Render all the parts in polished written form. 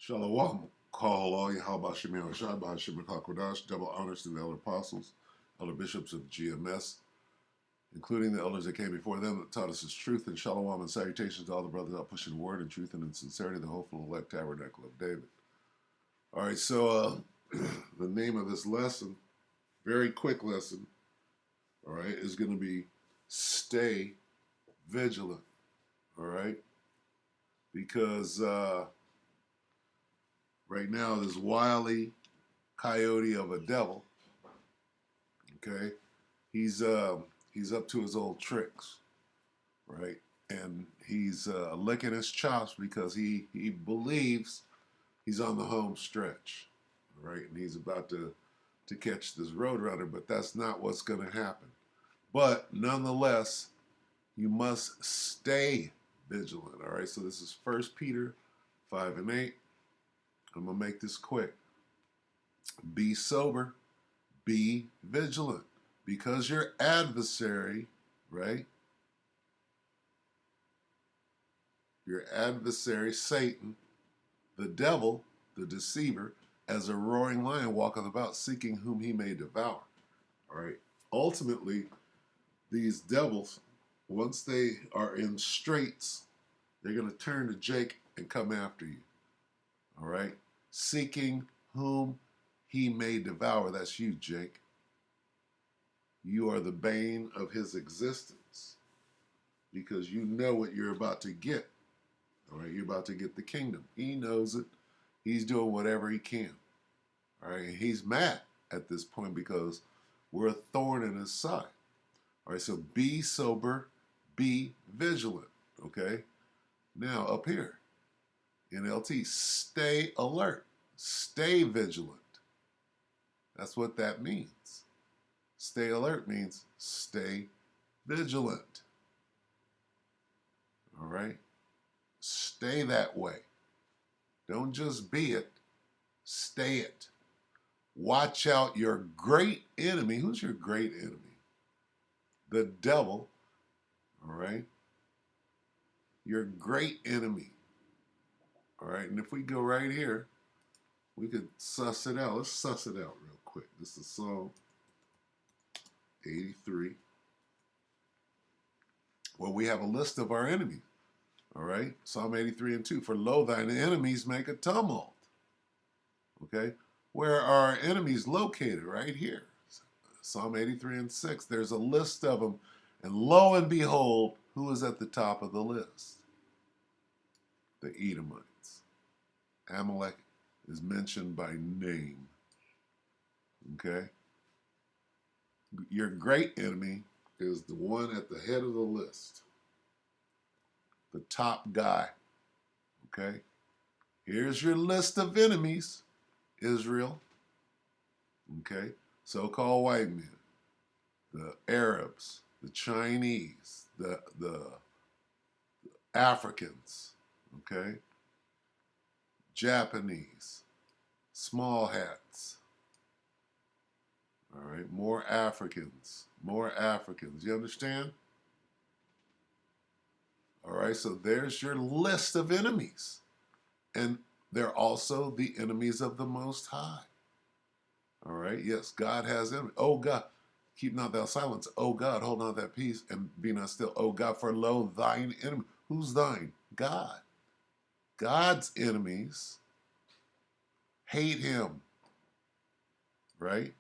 Shalom, call all Yahweh Shemir Rashad, Bahashim Hakodash, double honors to the elder apostles, elder bishops of GMS, including the elders that came before them that taught us his truth, and shalom and salutations to all the brothers out pushing the word and truth and in sincerity, the hopeful elect tabernacle of David. All right, so the name of this lesson, very quick lesson, all right, is going to be Stay Vigilant, all right, because right now this wily coyote of a devil, okay, he's up to his old tricks, right? And he's licking his chops because he believes he's on the home stretch, right? And he's about to catch this roadrunner, but that's not what's going to happen. But nonetheless, you must stay vigilant. All right. So this is 1 Peter 5:8. I'm gonna make this quick. Be sober, be vigilant, because your adversary, right? Your adversary, Satan, the devil, the deceiver, as a roaring lion walketh about, seeking whom he may devour. All right. Ultimately, these devils, once they are in straits, they're going to turn to Jake and come after you. All right. Seeking whom he may devour. That's you, Jake. You are the bane of his existence because you know what you're about to get. All right. You're about to get the kingdom. He knows it. He's doing whatever he can. All right. He's mad at this point because we're a thorn in his side. All right. So be sober, be vigilant. Okay. Now up here in LT, stay alert, stay vigilant. That's what that means. Stay alert means stay vigilant. All right. Stay that way. Don't just be it, stay it. Watch out your great enemy. Who's your great enemy? The devil. All right. Your great enemy. All right. And if we go right here, we could suss it out. Let's suss it out real quick. This is Psalm 83. Well, we have a list of our enemies. All right. Psalm 83:2. For lo, thine enemies make a tumult. Okay. Where are our enemies located? Right here. Psalm 83:6. There's a list of them. And lo and behold, who is at the top of the list? The Edomites. Amalek is mentioned by name. Okay. Your great enemy is the one at the head of the list. The top guy. Okay. Here's your list of enemies. Israel. Okay. So-called white men. The Arabs. The Chinese. The Africans. Okay. Japanese. Small hats. All right. More Africans. More Africans. You understand? All right. So there's your list of enemies. And they're also the enemies of the Most High. All right. Yes, God has enemies. Oh, God, keep not thou silence. Oh, God, hold not that peace and be not still. Oh, God, for lo, thine enemy. Who's thine? God. God's enemies hate him, right?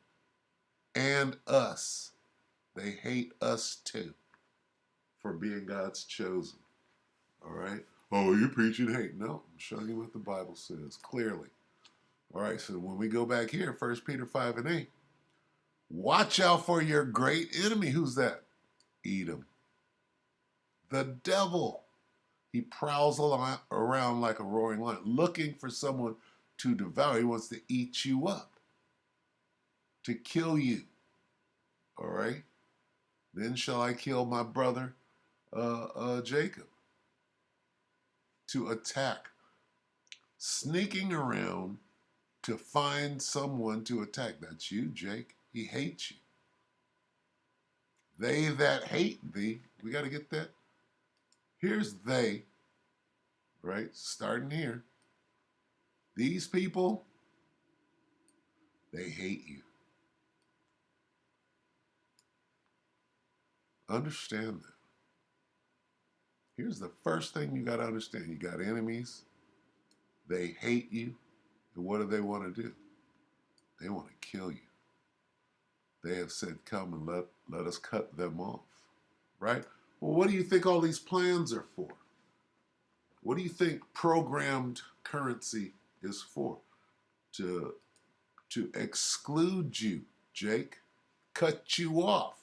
And us. They hate us too for being God's chosen. All right. Oh, you're preaching hate. No, I'm showing you what the Bible says clearly. All right. So when we go back here, 1 Peter 5:8, watch out for your great enemy. Who's that? Edom. The devil. He prowls around like a roaring lion, looking for someone to devour. He wants to eat you up, to kill you. All right. Then shall I kill my brother Jacob. To attack, sneaking around to find someone to attack. That's you, Jake. He hates you. They that hate thee. We got to get that. Here's they, right? Starting here. These people, they hate you. Understand that. Here's the first thing you got to understand. You got enemies. They hate you. And what do they want to do? They want to kill you. They have said, come and let us cut them off. Right? Well, what do you think all these plans are for? What do you think programmed currency is for? To exclude you, Jake. Cut you off.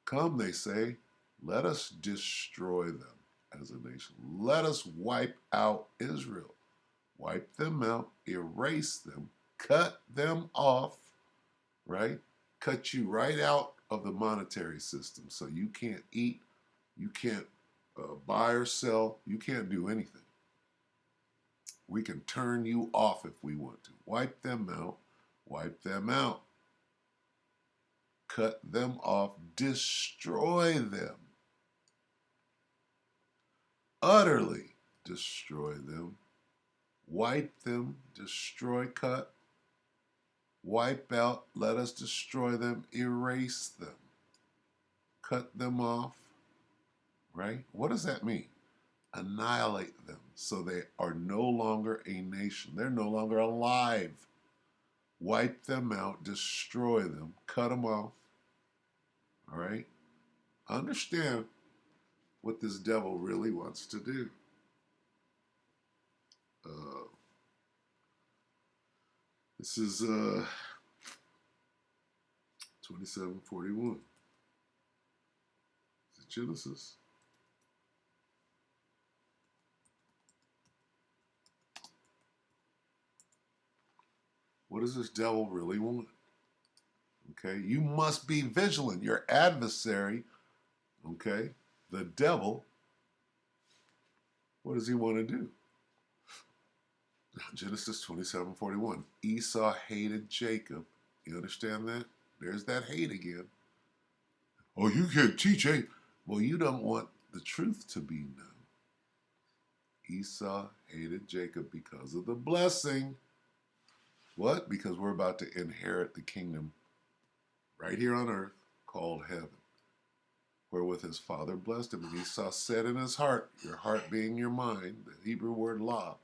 Come, they say, let us destroy them as a nation. Let us wipe out Israel. Wipe them out, erase them, cut them off, right? Cut you right out of the monetary system so you can't eat, you can't buy or sell, you can't do anything. We can turn you off if we want to. Wipe them out, wipe them out. Cut them off, destroy them. Utterly destroy them. Wipe them, destroy, cut, wipe out, let us destroy them, erase them, cut them off, right? What does that mean? Annihilate them so they are no longer a nation. They're no longer alive. Wipe them out, destroy them, cut them off, all right? Understand what this devil really wants to do. This is 27:41. Is it Genesis? What does this devil really want? Okay, you must be vigilant. Your adversary, okay, the devil, what does he want to do? Genesis 27:41. Esau hated Jacob. You understand that? There's that hate again. Oh, you can't teach hate. Well, you don't want the truth to be known. Esau hated Jacob because of the blessing. What? Because we're about to inherit the kingdom right here on earth called heaven, wherewith his father blessed him. And Esau said in his heart, your heart being your mind, the Hebrew word la,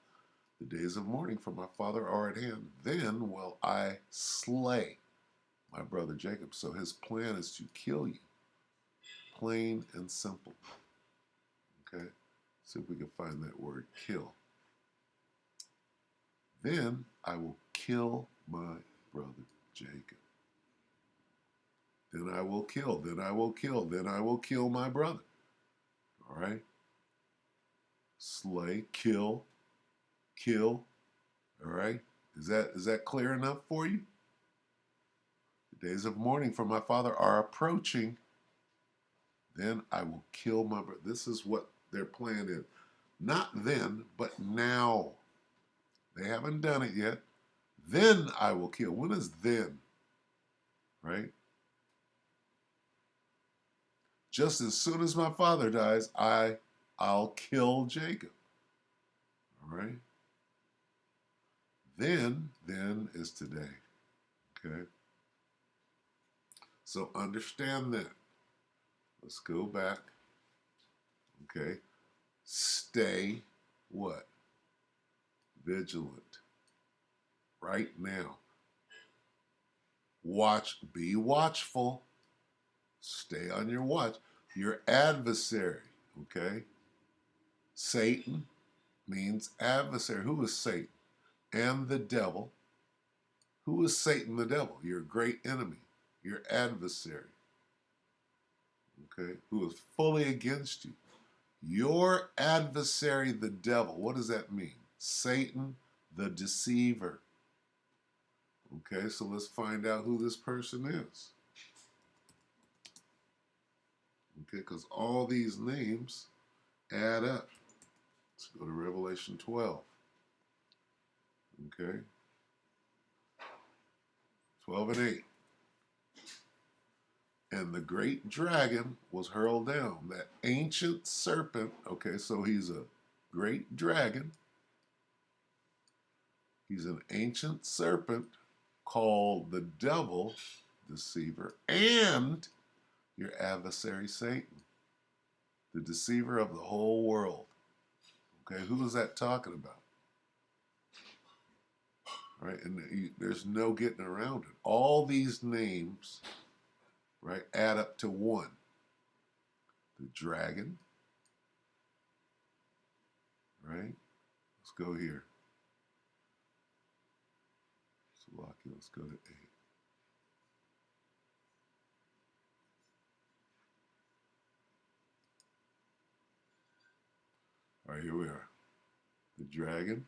the days of mourning for my father are at hand. Then will I slay my brother Jacob. So his plan is to kill you. Plain and simple. Okay? See if we can find that word kill. Then I will kill my brother Jacob. Then I will kill, then I will kill, then I will kill my brother. All right? Slay, kill. All right? Is that clear enough for you? The days of mourning for my father are approaching. Then I will kill my brother. This is what their plan is. Not then, but now. They haven't done it yet. Then I will kill. When is then? Right? Just as soon as my father dies, I'll kill Jacob. All right? Then is today. Okay? So understand that. Let's go back. Okay? Stay what? Vigilant. Right now. Watch, be watchful. Stay on your watch. Your adversary, okay? Satan means adversary. Who is Satan? And the devil. Who is Satan the devil? Your great enemy, your adversary, okay? Who is fully against you. Your adversary, the devil. What does that mean? Satan, the deceiver. Okay, so let's find out who this person is. Okay, because all these names add up. Let's go to Revelation 12. Okay. 12 and 8. And the great dragon was hurled down. That ancient serpent. Okay, so he's a great dragon. He's an ancient serpent called the devil, deceiver, and your adversary Satan, the deceiver of the whole world. Okay, who is that talking about? Right, and there's no getting around it. All these names, right, add up to one. The dragon, right? Let's go here. Let's go to 8. All right, here we are. The dragon,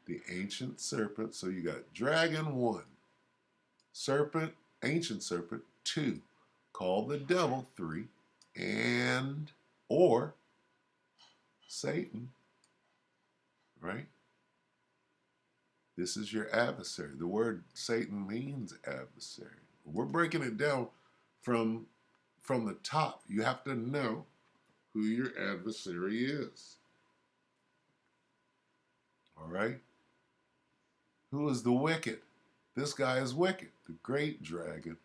the ancient serpent. So you got dragon 1, serpent, ancient serpent 2, called the devil 3, and or Satan, right? This is your adversary. The word Satan means adversary. We're breaking it down from the top. You have to know who your adversary is. All right? Who is the wicked? This guy is wicked. The great dragon,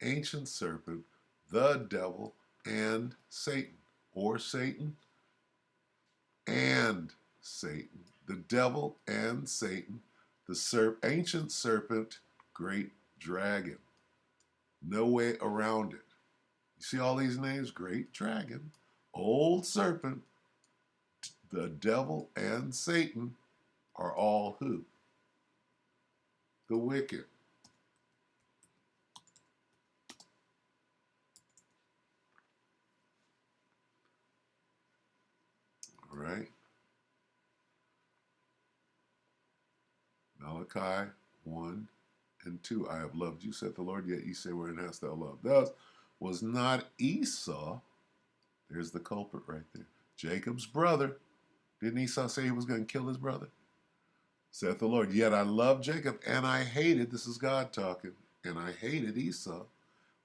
ancient serpent, the devil, and Satan. Or Satan and Satan. The devil and Satan. The ancient serpent, great dragon. No way around it. You see all these names? Great dragon, old serpent, the devil, and Satan are all who? The wicked. All right? Malachi 1 and 2. I have loved you, saith the Lord, yet ye say, wherein hast thou loved us? Was not Esau, there's the culprit right there, Jacob's brother? Didn't Esau say he was going to kill his brother? Saith the Lord, yet I loved Jacob, and I hated, this is God talking, and I hated Esau,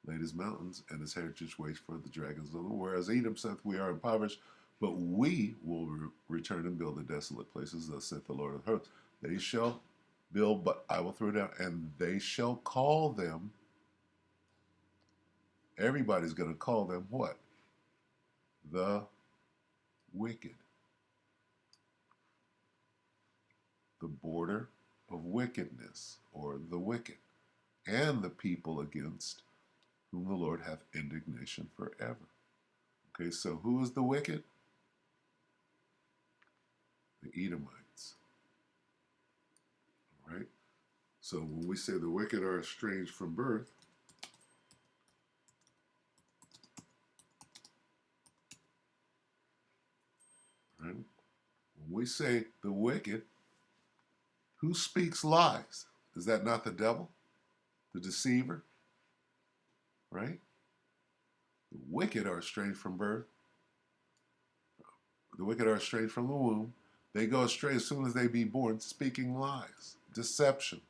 laid his mountains and his heritage waste for the dragons of the world. Whereas Edom saith, we are impoverished, but we will return and build the desolate places, thus saith the Lord of hosts. They shall build, but I will throw down, and they shall call them, everybody's going to call them what? The wicked. The border of wickedness, or the wicked, and the people against whom the Lord hath indignation forever. Okay, so who is the wicked? The Edomites. All right? So when we say the wicked are estranged from birth, right? When we say the wicked, who speaks lies? Is that not the devil? The deceiver? Right? The wicked are estranged from birth. The wicked are estranged from the womb. They go astray as soon as they be born, speaking lies, deception.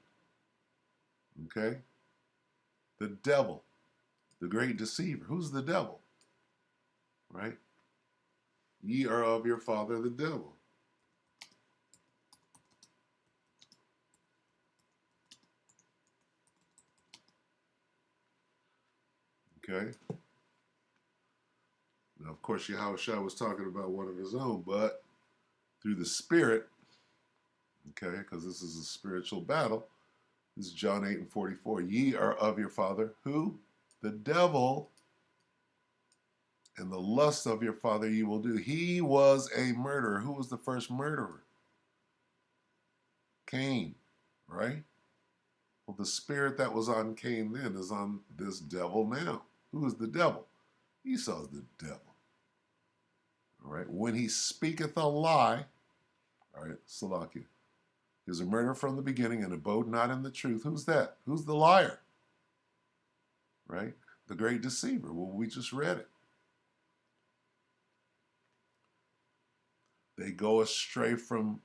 Okay? The devil, the great deceiver. Who's the devil? Right? Ye are of your father the devil. Okay? Now, of course, Yahushua was talking about one of his own, but through the Spirit, okay, because this is a spiritual battle, this is John 8 and 44. Ye are of your father, who? The devil, and the lust of your father ye will do. He was a murderer. Who was the first murderer? Cain, right? Well, the spirit that was on Cain then is on this devil now. Who is the devil? Esau's the devil. All right. When he speaketh a lie, all right, Salakia, he was a murderer from the beginning and abode not in the truth. Who's that? Who's the liar? Right? The great deceiver. Well, we just read it. They go astray from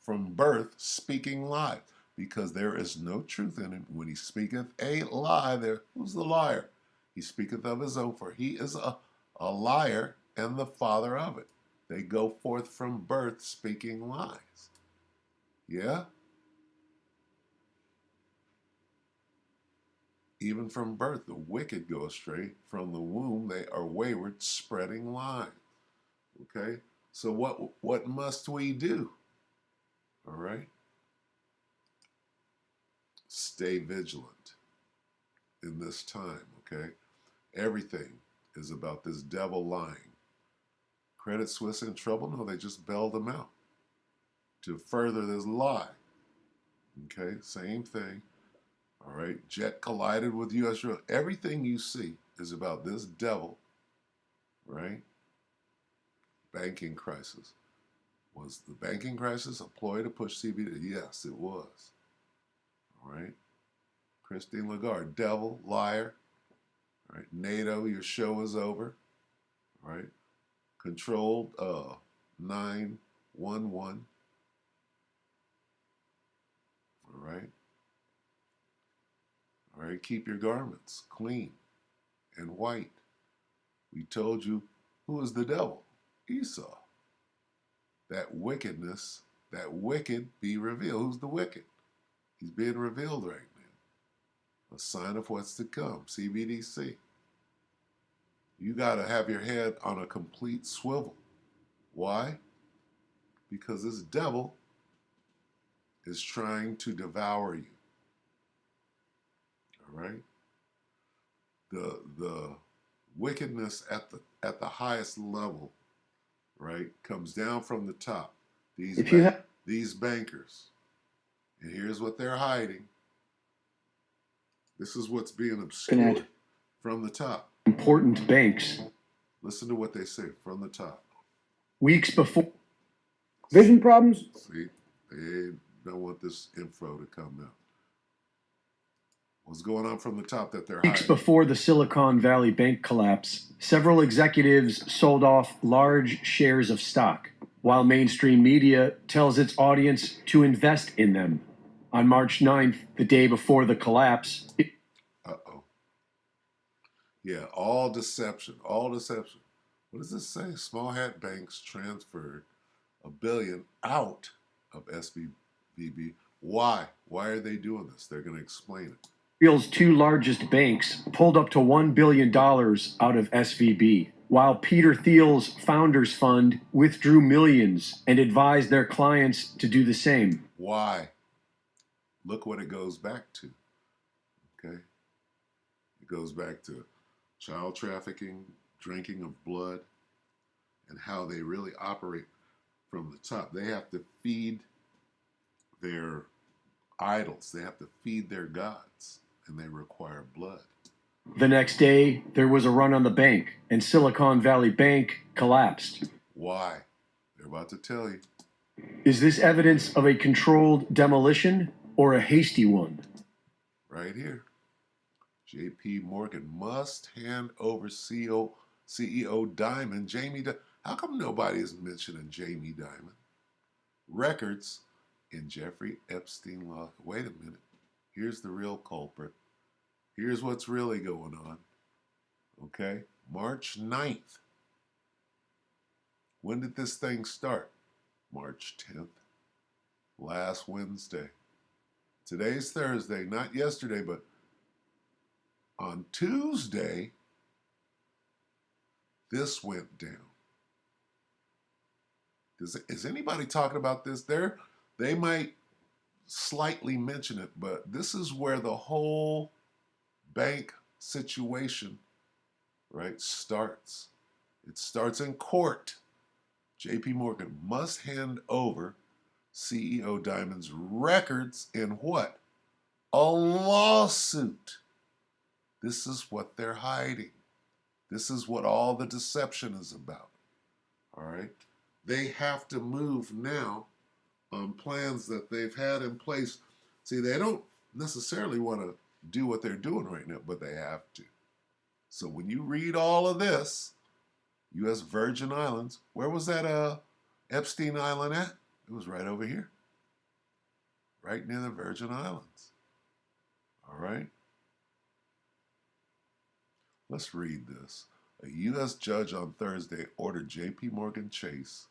birth, speaking lies, because there is no truth in him. When he speaketh a lie, there, who's the liar? He speaketh of his own, for he is a liar and the father of it. They go forth from birth speaking lies. Yeah? Even from birth, the wicked go astray. From the womb, they are wayward, spreading lies. Okay? So what must we do? All right? Stay vigilant in this time, okay? Everything is about this devil lying. Credit Suisse in trouble? No, they just bailed them out to further this lie. Okay, same thing. All right, jet collided with U.S. Rail. Everything you see is about this devil, right? Banking crisis. Was the banking crisis a ploy to push CBD? Yes, it was. All right. Christine Lagarde, devil, liar. All right. NATO, your show is over. All right. Controlled 911. All right. All right. Keep your garments clean and white. We told you who is the devil? Esau. That wickedness, that wicked be revealed. Who's the wicked? He's being revealed right now. A sign of what's to come. CBDC. You got to have your head on a complete swivel. Why? Because this devil is trying to devour you. All right? The wickedness at the highest level, right, comes down from the top. These bankers. And here's what they're hiding. This is what's being obscured from the top. Important banks. Listen to what they say from the top. Weeks before. Vision problems? See, they don't want this info to come out. What's going on from the top that they're hiding? Weeks before the Silicon Valley Bank collapse, several executives sold off large shares of stock, while mainstream media tells its audience to invest in them. On March 9th, the day before the collapse. Uh-oh. Yeah, all deception, all deception. What does this say? Small hat banks transferred $1 billion out of SVB. Why? Why are they doing this? They're going to explain it. Israel's two largest banks pulled up to $1 billion out of SVB, while Peter Thiel's Founders Fund withdrew millions and advised their clients to do the same. Why? Look what it goes back to. Okay? It goes back to child trafficking, drinking of blood, and how they really operate from the top. They have to feed their idols, they have to feed their gods, and they require blood. The next day, there was a run on the bank, and Silicon Valley Bank collapsed. Why? They're about to tell you. Is this evidence of a controlled demolition or a hasty one? Right here. J.P. Morgan must hand over CEO Dimon, Jamie Dimon. How come nobody is mentioning Jamie Dimon? Records in Jeffrey Epstein law. Wait a minute. Here's the real culprit. Here's what's really going on. Okay? March 9th. When did this thing start? March 10th. Last Wednesday. Today's Thursday, not yesterday, but on Tuesday, this went down. Is anybody talking about this? They might slightly mention it, but this is where the whole bank situation, right, starts. It starts in court. J.P. Morgan must hand over CEO Dimon's records in what? A lawsuit. This is what they're hiding. This is what all the deception is about. All right? They have to move now on plans that they've had in place. See, they don't necessarily want to do what they're doing right now, but they have to. So when you read all of this, U.S. Virgin Islands, where was that Epstein Island at? It was right over here, right near the Virgin Islands. All right? Let's read this. A U.S. judge on Thursday ordered J.P. Morgan Chase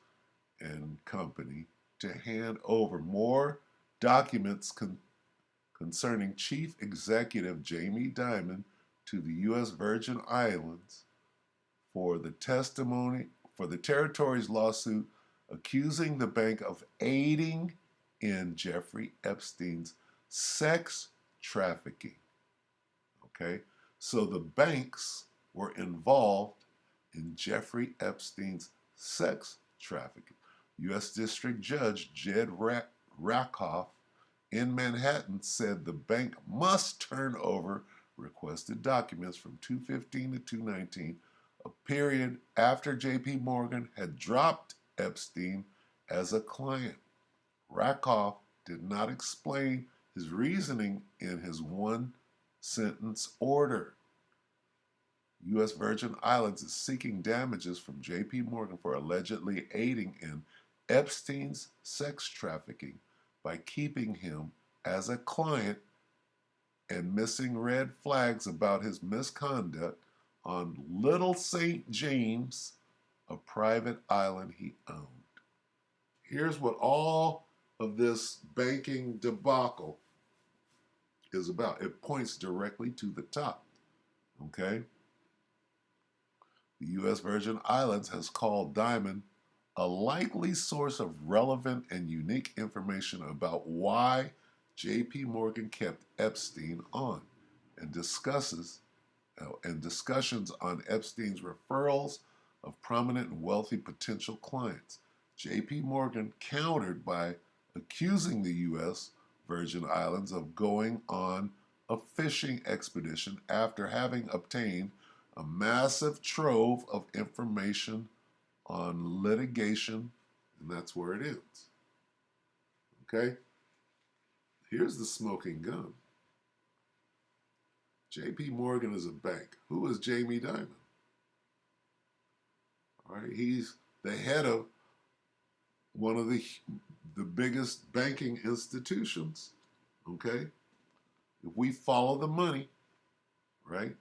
and Company to hand over more documents concerning Chief Executive Jamie Dimon to the U.S. Virgin Islands for the territory's lawsuit accusing the bank of aiding in Jeffrey Epstein's sex trafficking. Okay, so the banks were involved in Jeffrey Epstein's sex trafficking. U.S. District Judge Jed Rakoff in Manhattan said the bank must turn over requested documents from 215 to 219, a period after J.P. Morgan had dropped Epstein as a client. Rakoff did not explain his reasoning in his one-sentence order. U.S. Virgin Islands is seeking damages from J.P. Morgan for allegedly aiding in Epstein's sex trafficking by keeping him as a client and missing red flags about his misconduct on Little St. James, a private island he owned. Here's what all of this banking debacle is about. It points directly to the top, okay? The U.S. Virgin Islands has called Dimon a likely source of relevant and unique information about why J.P. Morgan kept Epstein on, and discussions on Epstein's referrals of prominent and wealthy potential clients. J.P. Morgan countered by accusing the U.S. Virgin Islands of going on a fishing expedition after having obtained a massive trove of information on litigation, and that's where it ends. Okay? Here's the smoking gun. J.P. Morgan is a bank. Who is Jamie Dimon? All right, he's the head of one of the biggest banking institutions. Okay? If we follow the money, right,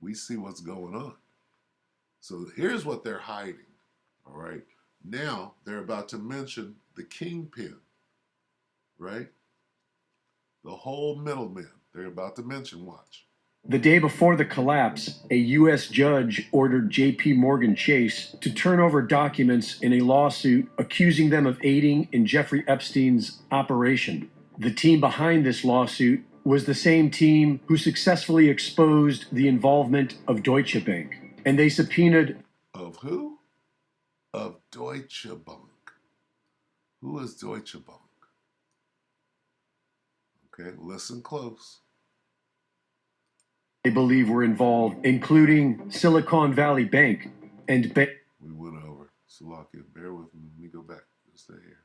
we see what's going on. So here's what they're hiding. All right? Now they're about to mention the kingpin, right? The whole middleman. They're about to mention, watch. The day before the collapse, a U.S. judge ordered J.P. Morgan Chase to turn over documents in a lawsuit accusing them of aiding in Jeffrey Epstein's operation. The team behind this lawsuit was the same team who successfully exposed the involvement of Deutsche Bank, and they subpoenaed... Of who? Of Deutsche Bank. Who is Deutsche Bank? Okay, listen close. They believe were involved, including Silicon Valley Bank and... We went over. Salakia, bear with me. Let me go back. Just stay here.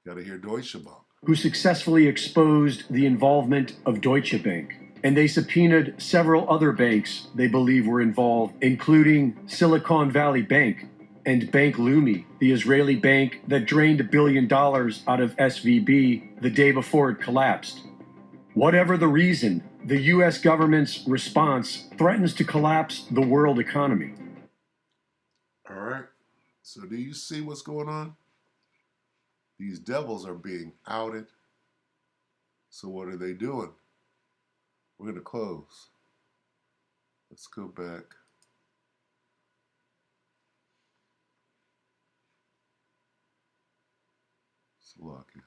Got to hear Deutsche Bank. Who successfully exposed the involvement of Deutsche Bank. And they subpoenaed several other banks they believe were involved, including Silicon Valley Bank and Bank Leumi, the Israeli bank that drained $1 billion out of SVB the day before it collapsed. Whatever the reason, the U.S. government's response threatens to collapse the world economy. All right. So do you see what's going on? These devils are being outed. So what are they doing? We're going to close. Let's go back. Salakia.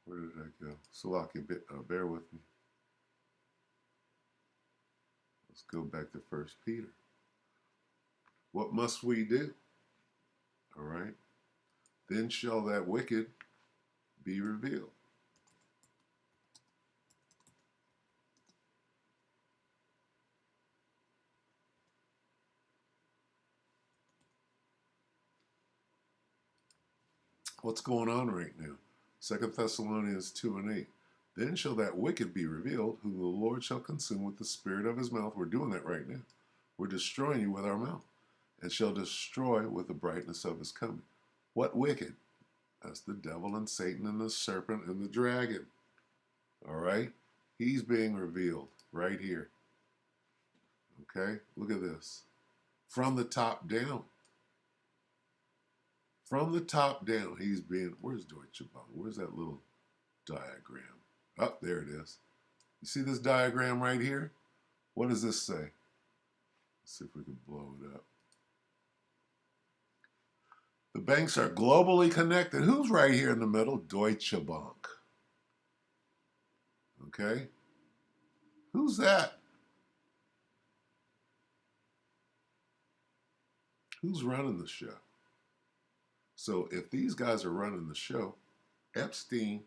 Where did I go? Salakia, bear with me. Let's go back to 1 Peter. What must we do? All right. Then shall that wicked be revealed. What's going on right now? 2 Thessalonians 2 and 8. Then shall that wicked be revealed, whom the Lord shall consume with the spirit of his mouth. We're doing that right now. We're destroying you with our mouth, and shall destroy with the brightness of his coming. What wicked? That's the devil and Satan and the serpent and the dragon. All right? He's being revealed right here. Okay? Look at this. from the top down. From the top down, he's being, where's Deutsche Bank? Where's that little diagram? Oh, there it is. You see this diagram right here? What does this say? Let's see if we can blow it up. The banks are globally connected. Who's right here in the middle? Deutsche Bank. Okay? Who's that? Who's running the show? So if these guys are running the show, Epstein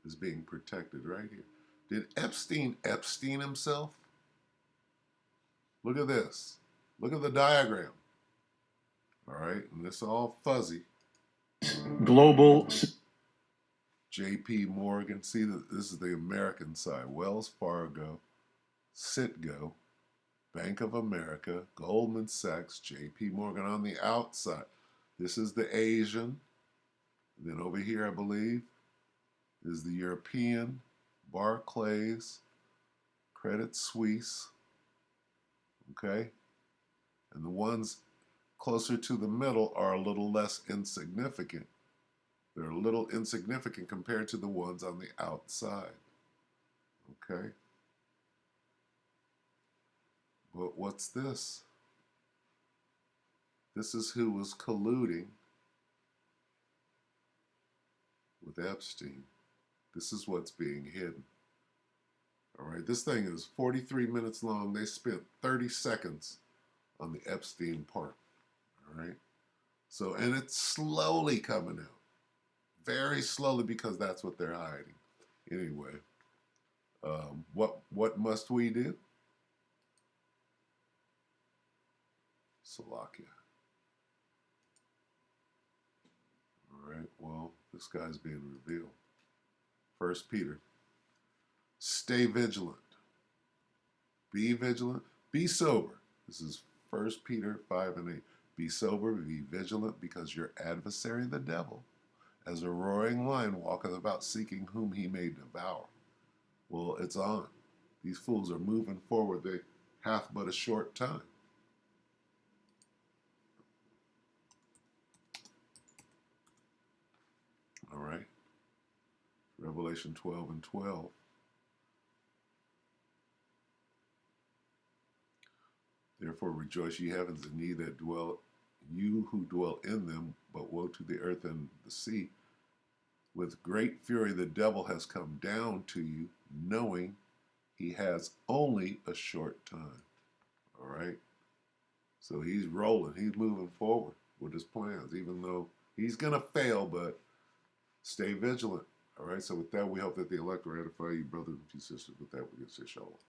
is being protected right here. Did Epstein himself? Look at this. Look at the diagram. All right, and it's all fuzzy. Global. J.P. Morgan. See, this is the American side. Wells Fargo, Citgo, Bank of America, Goldman Sachs, J.P. Morgan on the outside. This is the Asian. Then over here, I believe, is the European, Barclays, Credit Suisse. Okay? And the ones closer to the middle are a little less insignificant. They're a little insignificant compared to the ones on the outside. Okay? But what's this? This is who was colluding with Epstein. This is what's being hidden. All right, this thing is 43 minutes long. They spent 30 seconds on the Epstein part. All right? So, and it's slowly coming out. Very slowly, because that's what they're hiding. Anyway, what must we do? Slovakia. All right, well, this guy's being revealed. 1 Peter. Stay vigilant. Be vigilant. Be sober. This is 1 Peter 5 and 8. Be sober, be vigilant, because your adversary, the devil, as a roaring lion, walketh about seeking whom he may devour. Well, it's on. These fools are moving forward. They hath but a short time. All right. Revelation 12 and 12. Therefore rejoice, ye heavens, and ye that dwell, you who dwell in them, but woe to the earth and the sea. With great fury the devil has come down to you, knowing he has only a short time. All right? So he's rolling. He's moving forward with his plans, even though he's going to fail, but stay vigilant. All right? So with that, we hope that the elect will ratify you, brothers and sisters. With that, we can say shalom.